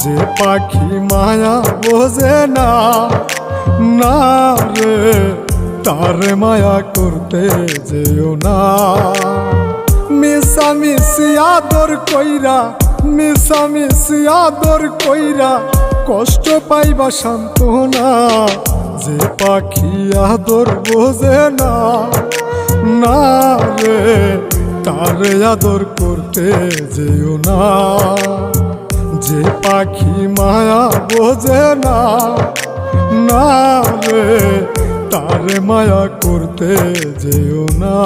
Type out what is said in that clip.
যে পাখি মায়া বোঝে না, না রে তারে মায়া করতে যেও না। মিশামিশি আদর কইরা, মিশামিশি আদর কইরা কষ্ট পাইবা সান্ত্বনা। যে পাখি আদর বোঝে না, না রে তারে আদর করতে যেও না। যে পাখি মায়া বোঝে না, না রে তারে মায়া করতে যেও না।